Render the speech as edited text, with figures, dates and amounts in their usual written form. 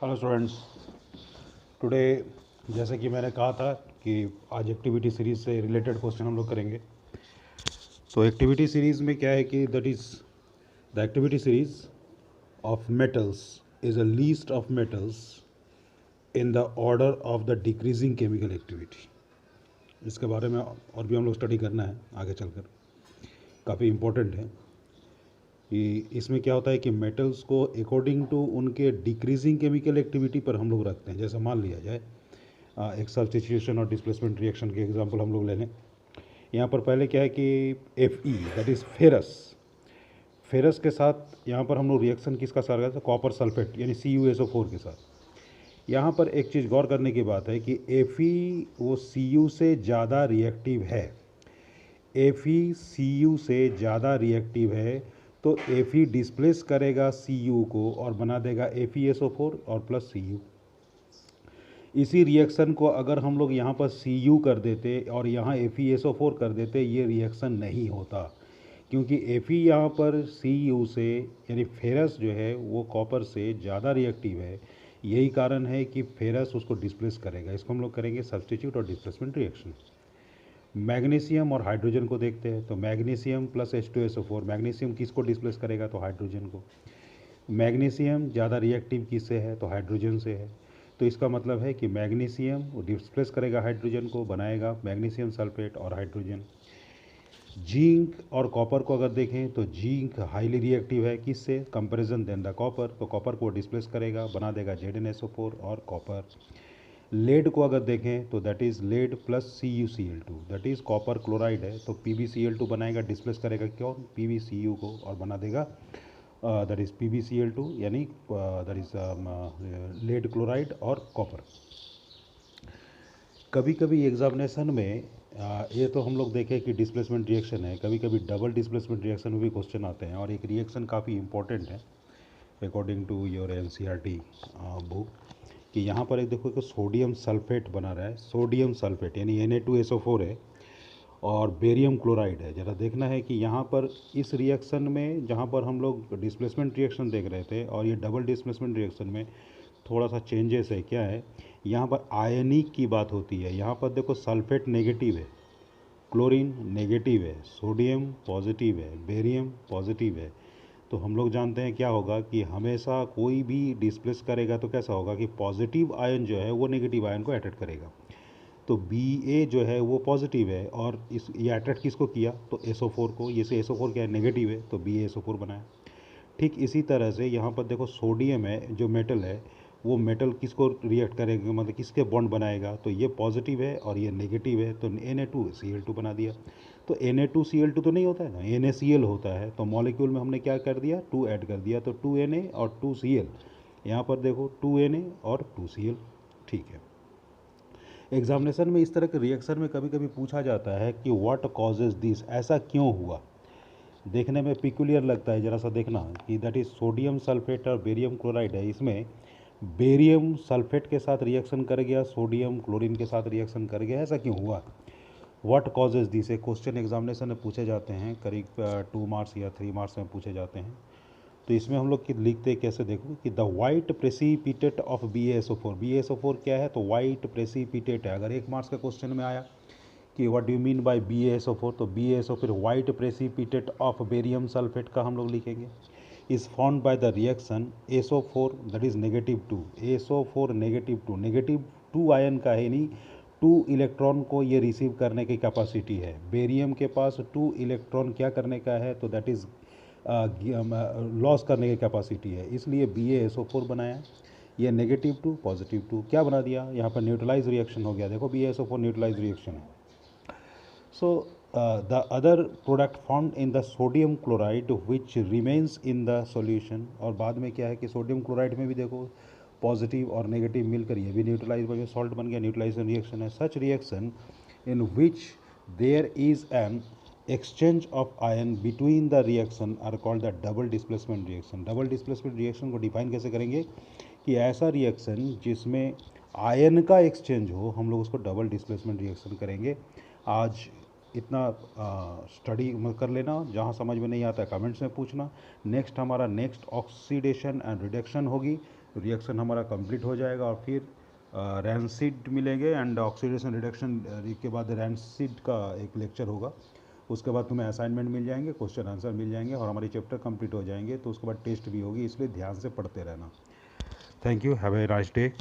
Hello students. Today जैसे कि मैंने कहा था कि आज एक्टिविटी सीरीज से रिलेटेड क्वेश्चन हम लोग करेंगे। तो एक्टिविटी सीरीज में क्या है कि that is the activity series of metals is a least of metals in the order of the decreasing chemical activity. इसके बारे में और भी हम लोग स्टडी करना है आगे चलकर, काफ़ी इम्पोर्टेंट है कि इसमें क्या होता है कि मेटल्स को अकॉर्डिंग टू उनके डिक्रीजिंग केमिकल एक्टिविटी पर हम लोग रखते हैं। जैसे मान लिया जाए एक सब्स्टिट्यूशन और डिस्प्लेसमेंट रिएक्शन के एग्जांपल हम लोग ले लें। यहाँ पर पहले क्या है कि Fe दैट इज़ फेरस के साथ यहाँ पर हम लोग रिएक्शन किसका साथ करते हैं, कॉपर सल्फेट यानी CuSO4 के साथ। यहाँ पर एक चीज़ गौर करने की बात है कि Fe वो Cu से ज़्यादा रिएक्टिव है। Fe Cu से ज़्यादा रिएक्टिव है तो Fe डिस्प्लेस करेगा Cu को और बना देगा FeSO4 और प्लस Cu। इसी रिएक्शन को अगर हम लोग यहाँ पर Cu कर देते और यहाँ FeSO4 कर देते, ये रिएक्शन नहीं होता, क्योंकि Fe यहाँ पर Cu से यानी फेरस जो है वो कॉपर से ज़्यादा रिएक्टिव है। यही कारण है कि फेरस उसको डिस्प्लेस करेगा। इसको हम लोग करेंगे सब्स्टिट्यूट और डिस्प्लेसमेंट रिएक्शन। मैग्नीशियम और हाइड्रोजन को देखते हैं। तो मैग्नीशियम प्लस H2SO4, मैग्नीशियम किसको डिस्प्लेस करेगा, तो हाइड्रोजन को। मैग्नीशियम ज़्यादा रिएक्टिव किससे है, तो हाइड्रोजन से है। तो इसका मतलब है कि मैग्नीशियम डिस्प्लेस करेगा हाइड्रोजन को, बनाएगा मैग्नीशियम सल्फेट और हाइड्रोजन। जिंक और कॉपर को अगर देखें तो जिंक हाईली रिएक्टिव है किससे, कंपैरिजन देन द कॉपर। तो कॉपर को डिस्प्लेस करेगा, बना देगा ZnSO4 और कॉपर। लेड को अगर देखें तो that is lead plus CuCl2, that is copper chloride है तो PbCl2 बनाएगा, डिस्प्लेस करेगा क्यों, PbCu को, और बना देगा दैट इज़ PbCl2 यानी दैट इज़ लेड क्लोराइड और कॉपर। कभी कभी एग्जामिनेशन में ये तो हम लोग देखें कि डिस्प्लेसमेंट रिएक्शन है, कभी कभी डबल डिस्प्लेसमेंट रिएक्शन में भी क्वेश्चन आते हैं। और एक रिएक्शन काफ़ी इंपॉर्टेंट है according to your NCERT book, कि यहाँ पर एक देखो कि सोडियम सल्फेट बना रहा है, सोडियम सल्फेट यानी Na2SO4 है और बेरियम क्लोराइड है। ज़रा देखना है कि यहाँ पर इस रिएक्शन में जहाँ पर हम लोग डिस्प्लेसमेंट रिएक्शन देख रहे थे और ये डबल डिस्प्लेसमेंट रिएक्शन में थोड़ा सा चेंजेस है। क्या है, यहाँ पर आयनिक की बात होती है। यहाँ पर देखो सल्फेट नेगेटिव है, क्लोरीन नेगेटिव है, सोडियम पॉजिटिव है, बेरियम पॉजिटिव है। तो हम लोग जानते हैं क्या होगा कि हमेशा कोई भी डिस्प्लेस करेगा तो कैसा होगा कि पॉजिटिव आयन जो है वो नेगेटिव आयन को अट्रैक्ट करेगा। तो Ba जो है वो पॉजिटिव है और इस ये अट्रैक्ट किसको किया, तो SO4 को। ये से SO4 क्या है, नेगेटिव है, तो BaSO4 बनाया। ठीक इसी तरह से यहाँ पर देखो सोडियम है जो मेटल है, वो मेटल किसको रिएक्ट करेगा, मतलब किसके बॉन्ड बनाएगा, तो ये पॉजिटिव है और ये नेगेटिव है तो Na2Cl2 बना दिया। तो Na2Cl2 तो नहीं होता है ना, NaCl होता है। तो मॉलिक्यूल में हमने क्या कर दिया, 2 ऐड कर दिया, तो 2Na और 2Cl। यहाँ पर देखो 2Na और 2Cl। ठीक है, एग्जामिनेशन में इस तरह के रिएक्शन में कभी कभी पूछा जाता है कि व्हाट कॉजेज दिस, ऐसा क्यों हुआ। देखने में पिकुलियर लगता है, ज़रा सा देखना कि दैट इज़ सोडियम सल्फेट और बेरियम क्लोराइड है। इसमें बेरियम सल्फेट के साथ रिएक्शन कर गया, सोडियम क्लोरीन के साथ रिएक्शन कर गया, ऐसा क्यों हुआ। व्हाट कॉजेज दिस एक क्वेश्चन एग्जामिनेशन में पूछे जाते हैं, करीब 2 मार्क्स या 3 मार्क्स में पूछे जाते हैं। तो इसमें हम लोग लिखते कैसे, देखो कि the white precipitate of BaSO4। BaSO4 क्या है, तो वाइट प्रेसिपिटेट है। अगर 1 मार्क्स का क्वेश्चन में आया कि what do you mean by BaSO4, तो BaSO4 white precipitate of barium sulphate का हम लोग लिखेंगे। Is form by the reaction SO4 that is -2, SO4 -2, -2 ion का है, यानी 2 इलेक्ट्रॉन को ये रिसीव करने की कैपेसिटी है। बेरियम के पास 2 इलेक्ट्रॉन क्या करने का है, तो दैट इज़ लॉस करने की कैपेसिटी है, इसलिए BaSO4 बनाया। ये -2 +2 क्या बना दिया, यहाँ पर न्यूट्रलाइज रिएक्शन हो गया। देखो BaSO4 न्यूट्रलाइज रिएक्शन है। So the other product formed in the sodium chloride which remains in the solution, और बाद में क्या है कि सोडियम क्लोराइड में भी देखो पॉजिटिव और नेगेटिव मिलकर ये भी न्यूट्रलाइज हो गया, सॉल्ट बन गया, न्यूट्रलाइजेशन रिएक्शन है। Such reaction in which there is an exchange of ion between the reaction are called the double displacement reaction. Double displacement reaction को डिफाइन कैसे करेंगे कि ऐसा रिएक्शन जिसमें आयन का एक्सचेंज हो, हम लोग उसको डबल डिस्प्लेसमेंट रिएक्शन करेंगे। आज इतना स्टडी कर लेना, जहाँ समझ में नहीं आता कमेंट्स में पूछना। नेक्स्ट हमारा नेक्स्ट ऑक्सीडेशन एंड रिडक्शन होगी, तो रिएक्शन हमारा कंप्लीट हो जाएगा और फिर रैंसिड मिलेंगे एंड ऑक्सीडेशन रिडक्शन के बाद रैंसिड का एक लेक्चर होगा। उसके बाद तुम्हें असाइनमेंट मिल जाएंगे, क्वेश्चन आंसर मिल जाएंगे और हमारी चैप्टर कंप्लीट हो जाएंगे। तो उसके बाद टेस्ट भी होगी, इसलिए ध्यान से पढ़ते रहना। Thank you, have a nice day.